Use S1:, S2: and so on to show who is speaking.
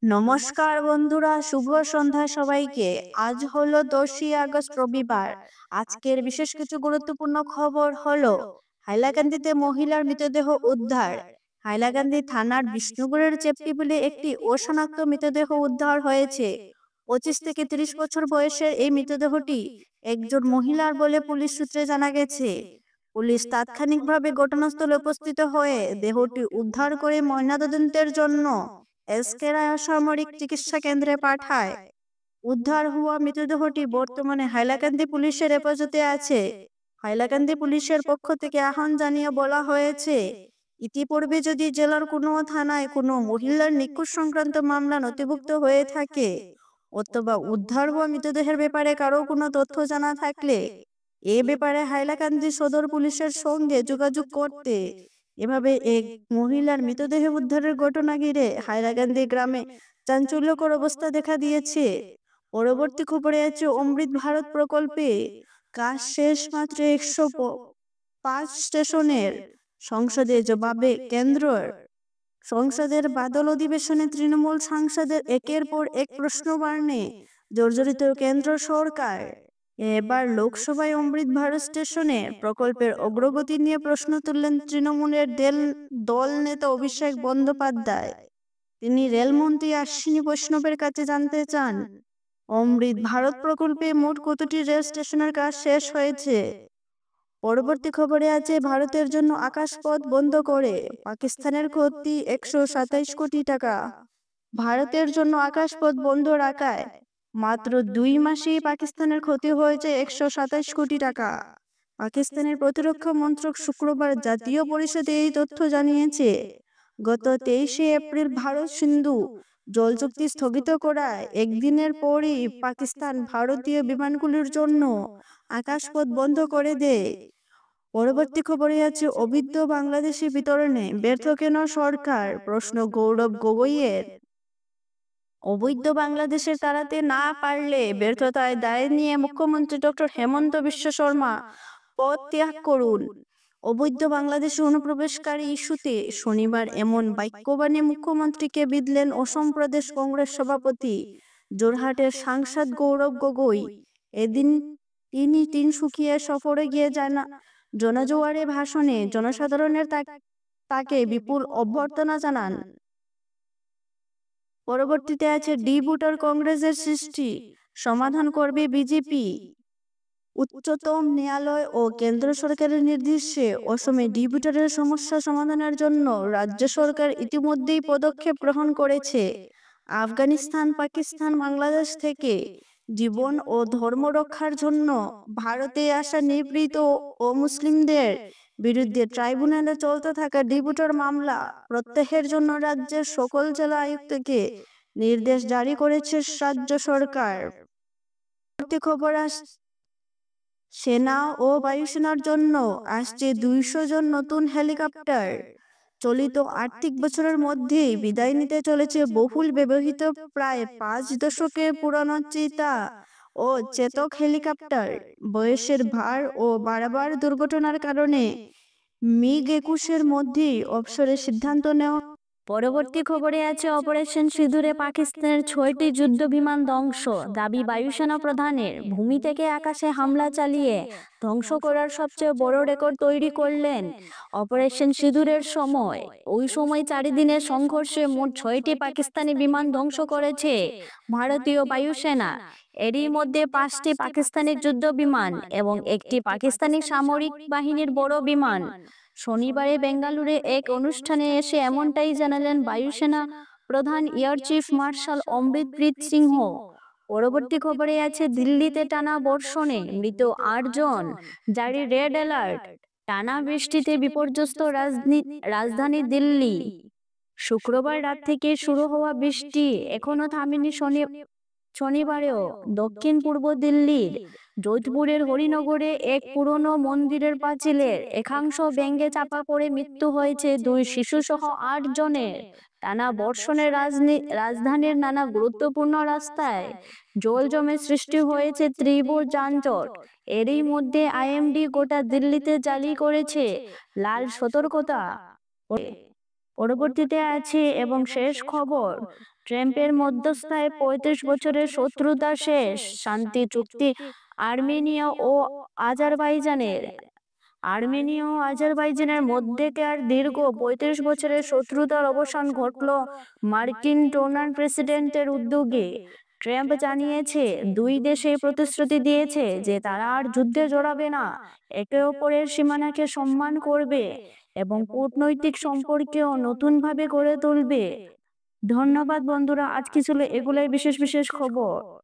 S1: নমস্কার বন্ধুরা, শুভ সন্ধ্যা সবাইকে। আজ হলো 10ই আগস্ট, রবিবার। আজকের বিশেষ কিছু গুরুত্বপূর্ণ খবর হলো হাইলাকান্দিতে মহিলার মৃতদেহ উদ্ধার। হাইলাকান্দি থানার বিষ্ণুপুরের চেপটিবিলে একটি অশনাক্ত মৃতদেহ উদ্ধার হয়েছে। 25 থেকে 30 বছর বয়সের এই মৃতদেহটি একজন মহিলার বলে পুলিশ সূত্রে জানা গেছে। পুলিশ তাৎক্ষণিকভাবে ঘটনাস্থলে উপস্থিত হয়ে দেহটি উদ্ধার করে ময়নাতদন্তের জন্য এসকেরায় অসামরিক চিকিৎসা কেন্দ্রে পাঠায়। উদ্ধার হওয়া মৃতদেহটি বর্তমানে হাইলাকান্দি পুলিশের হেফাজতে আছে। হাইলাকান্দি পুলিশের পক্ষ থেকে আহ্বান জানিয়ে বলা হয়েছে, ইতিপূর্বে যদি জেলার কোনো থানায় কোনো মহিলার নিখোঁজ সংক্রান্ত মামলা নথিভুক্ত হয়ে থাকে অথবা উদ্ধার হওয়া মৃতদেহের ব্যাপারে কারো কোনো তথ্য জানা থাকলে এ ব্যাপারে হাইলাকান্দি সদর পুলিশের সঙ্গে যোগাযোগ করতে। এভাবে এক মহিলার মৃতদেহ উদ্ধারের ঘটনা ঘিরে হাইলাকান্দি গ্রামে চাঞ্চল্যকর অবস্থা দেখা দিয়েছে। পরবর্তী খবরে আছে অমৃত ভারত প্রকল্পে কাজ শেষ মাত্র 105 স্টেশনের। সংসদে জবাবে কেন্দ্র। সংসদের বাদল অধিবেশনে তৃণমূল সাংসদের একের পর এক প্রশ্ন বাণে জর্জরিত কেন্দ্র সরকার। এবার লোকসভায় অমৃত ভারত স্টেশনের প্রকল্পের অগ্রগতি নিয়ে প্রশ্ন তুললেন তৃণমূলের দল নেতা অভিষেক বন্দ্যোপাধ্যায়। তিনি রেলমন্ত্রী অশ্বিনী বৈষ্ণবের কাছে জানতে চান, অমৃত ভারত প্রকল্পে মোট কতটি রেল স্টেশনের কাজ শেষ হয়েছে। পরবর্তী খবরে আছে ভারতের জন্য আকাশপথ বন্ধ করে পাকিস্তানের ক্ষতি 127 কোটি টাকা। ভারতের জন্য আকাশপথ বন্ধ রাখায় মাত্র 2 মাসেই পাকিস্তানের ক্ষতি হয়েছে 127 কোটি টাকা। পাকিস্তানের প্রতিরক্ষা মন্ত্রক শুক্রবার জাতীয় পরিষদে এই তথ্য জানিয়েছে। গত 23শে এপ্রিল ভারত সিন্ধু জল চুক্তি স্থগিত করায় একদিনের পরই পাকিস্তান ভারতীয় বিমানগুলির জন্য আকাশপথ বন্ধ করে দেয়। পরবর্তী খবরে আছে অবৈধ বাংলাদেশি বিতরণে ব্যর্থ কেন সরকার, প্রশ্ন গৌরব গগৈয়ের। অবৈধ বাংলাদেশের তাড়াতে না পারলে ব্যর্থতায় দায় নিয়ে মুখ্যমন্ত্রী ডক্টর হেমন্ত বিশ্ব শর্মা পদ ত্যাগ করুন। অবৈধ বাংলাদেশে অনুপ্রবেশকারী ইস্যুতে শনিবার এমন বাক্যবাণী মুখ্যমন্ত্রীকে বিঁধলেন অসম প্রদেশ কংগ্রেস সভাপতি যোরহাটের সাংসদ গৌরব গগৈ। এদিন তিনি তিনসুকিয়া সফরে গিয়ে জনজোয়ারে ভাষণে জনসাধারণের তাকে বিপুল অভ্যর্থনা জানান। পরবর্তীতে আছে ডি ভোটার কংগ্রেসের সৃষ্টি সমাধান করবে বিজেপি। উচ্চতম ন্যায়ালয় ও কেন্দ্র সরকারের নির্দেশে অসমে ডি ভোটারের সমস্যা সমাধানের জন্য রাজ্য সরকার ইতিমধ্যেই পদক্ষেপ গ্রহণ করেছে। আফগানিস্তান, পাকিস্তান, বাংলাদেশ থেকে জীবন ও ধর্ম রক্ষার জন্য ভারতে আসা নিবৃত ও মুসলিমদের বিরুদ্ধে ট্রাইব্যুনালে চলতে থাকা ডি ভোটার মামলা প্রত্যাহারের জন্য রাজ্যের সকল জেলা আয়ুক্তকে নির্দেশ জারি করেছে রাজ্য সরকার। খবর সেনা ও বায়ুসেনার জন্য আসছে 200 জন নতুন হেলিকপ্টার। চলিত আর্থিক বছরের মধ্যেই বিদায় নিতে চলেছে বহুল ব্যবহৃত প্রায় 5 দশকের পুরানো চিতা ও চেতক হেলিকপ্টার। বয়সের ভার ও বারবার দুর্ঘটনার কারণে মিগ-21-এর মধ্যেই অবসরের সিদ্ধান্ত নেওয়া। পরবর্তী খবরে আছে অপারেশন সিঁদুরে পাকিস্তানের 6টি যুদ্ধ বিমান ধ্বংস, দাবি বায়ুসেনা প্রধানের। ভূমি থেকে আকাশে হামলা চালিয়ে ধ্বংস করার সবচেয়ে বড় রেকর্ড তৈরি করলেন অপারেশন সিঁদুরের সময়। ওই সময় 4 দিনের সংঘর্ষে মোট 6টি পাকিস্তানি বিমান ধ্বংস করেছে ভারতীয় বায়ুসেনা। এরই মধ্যে 5টি পাকিস্তানি যুদ্ধ বিমান এবং একটি পাকিস্তানি সামরিক বাহিনীর বড় বিমান। শনিবারে বেঙ্গালুরুতে এক অনুষ্ঠানে এসে এমনটাই জানালেন বায়ুসেনা প্রধান এয়ার চিফ মার্শাল অমৃতপ্রীত সিংহ। পরবর্তী খবরে আছে দিল্লিতে টানা বর্ষণে মৃত 8 জন, জারি রেড অ্যালার্ট। টানা বৃষ্টিতে বিপর্যস্ত রাজধানী দিল্লি। শুক্রবার রাত থেকে শুরু হওয়া বৃষ্টি এখনো থামেনি। শনিবারেও দক্ষিণ পূর্ব দিল্লির যোধপুরের হরিনগরে এক পুরনো মন্দিরের পাঁচিলের একাংশ ভেঙে চাপা পড়ে মৃত্যু হয়েছে 2 শিশুসহ 8 জনের। টানা বর্ষণে রাজধানীর নানা গুরুত্বপূর্ণ রাস্তায় জল জমে সৃষ্টি হয়েছে তীব্র যানজট। এরই মধ্যে আইএমডি গোটা দিল্লিতে জারি করেছে লাল সতর্কতা। পরবর্তীতে আছে এবং শেষ খবর, ট্রাম্পের মধ্যস্থায় ৩৫ বছরের শত্রুতা শেষ, শান্তি চুক্তি আর্মেনিয়া ও আজারবাইজানের। আর্মেনিয়া ও আজারবাইজানের মধ্যেকার দীর্ঘ ৩৫ বছরের শত্রুতার অবসান ঘটল মার্কিন ডোনার প্রেসিডেন্টের উদ্যোগে। ট্রাম্প জানিয়েছে, দুই দেশে প্রতিশ্রুতি দিয়েছে যে তারা আর যুদ্ধে জড়াবে না, একে অপরের সীমানাকে সম্মান করবে এবং কূটনৈতিক সম্পর্কেও নতুনভাবে গড়ে তুলবে। ধন্যবাদ বন্ধুরা, আজকে ছিল এগুলাই বিশেষ বিশেষ খবর।